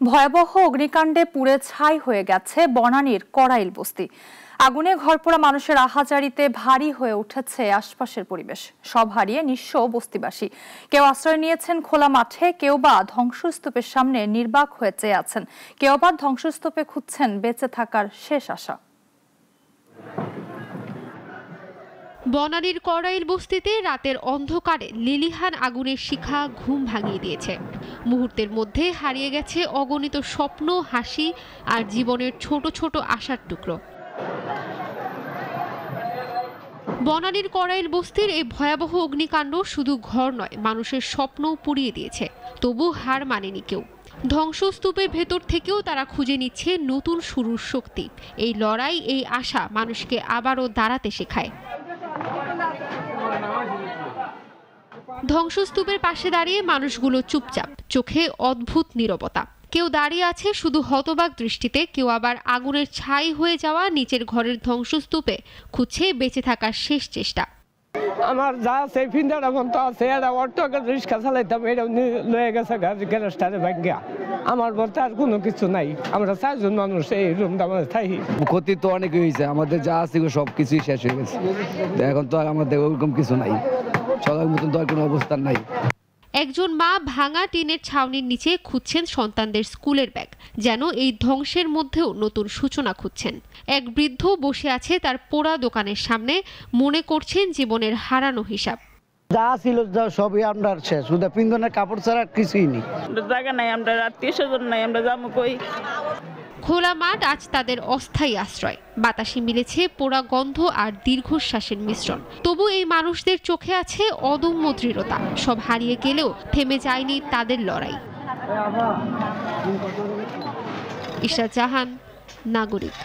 ভয়াবহ অগ্নিকাণ্ডে পুড়ে ছাই হয়ে গেছে বনানীর কড়াইল বস্তি। আগুনে ঘরপোড়া মানুষের আহাজারিতে ভারী হয়ে উঠেছে আশপাশের পরিবেশ। সব হারিয়ে নিঃস্ব বস্তিবাসী। কেউ আশ্রয় নিয়েছেন খোলা মাঠে, কেউ বা ধ্বংসস্তূপের সামনে নির্বাক হয়ে চেয়ে আছেন, কেউ বা ধ্বংসস্তূপে খুঁজছেন বেঁচে থাকার শেষ আশা। বনানীর কড়াইল বস্তিতে রাতের অন্ধকারে লেলিহান আগুনের শিখা ঘুম ভাঙিয়ে দিয়েছে। মুহূর্তের মধ্যে হারিয়ে গেছে অগণিত স্বপ্ন, হাসি আর জীবনের ছোট ছোট আশার টুকরো। বনানীর কড়াইল বস্তির এই ভয়াবহ অগ্নিকাণ্ড শুধু ঘর নয়, মানুষের স্বপ্নও পুড়িয়ে দিয়েছে। তবু হার মানেনি কেউ। ধ্বংসস্তূপের ভেতর থেকেও তারা খুঁজে নিচ্ছে নতুন শুরুর শক্তি। এই লড়াই, এই আশা মানুষকে আবারও দাঁড়াতে শেখায়। ধ্বংসস্তূপের পাশে দাঁড়িয়ে মানুষগুলো চুপচাপ, চোখে অদ্ভুত নীরবতা। কেউ দাঁড়িয়ে আছে শুধু হতবাক দৃষ্টিতে, কেউ আবার আগুনের ছাই হয়ে যাওয়া নিচের ঘরের ধ্বংসস্তূপে খুঁজছে বেঁচে থাকার শেষ চেষ্টা। আমার যা আছে ফিন্দাটা মতো আছে, এটা অটোকে রিক্সা চালাইতাম, এটা লয়ে গেছে গ্যারেজটারে ভাগ্যা। আমার বলতে আর কোনো কিছু নাই। আমরা 4 জন মানুষ এই রুমটা আমাদের থাকি। ক্ষতি তো অনেক হয়েছে, আমাদের যা আছে সব কিছুই শেষ হয়ে গেছে। এখন তো আর আমাদের ওরকম কিছু নাই, চলার মতন তো আর কোনো অবস্থা নাই। একজন মা ভাঙা টিনের ছাউনির নিচে খুঁজছেন সন্তানদের স্কুলের ব্যাগ, যেন এই ধ্বংসের মধ্যেও নতুন সূচনা খুঁজছেন। এক বৃদ্ধ বসে আছে তার পোড়া দোকানের সামনে, মনে করছেন জীবনের হারানো হিসাব। যা ছিল সবই আমরা শেষ, শুধু পিন্দনের কাপড় ছাড়া কিছুই নেই। জায়গা নাই, আমরা আত্মীয় স্বজন নাই, আমরা যাবো কই? খোলা মাঠ আজ তাদের অস্থায়ী আশ্রয়। বাতাসে মিলেছে পোড়া গন্ধ আর দীর্ঘশ্বাসের মিশ্রণ। তবু এই মানুষদের চোখে আছে অদম্য দৃঢ়তা। সব হারিয়ে গেলেও থেমে যায়নি তাদের লড়াই। ইশরাত জাহান, নাগরিক।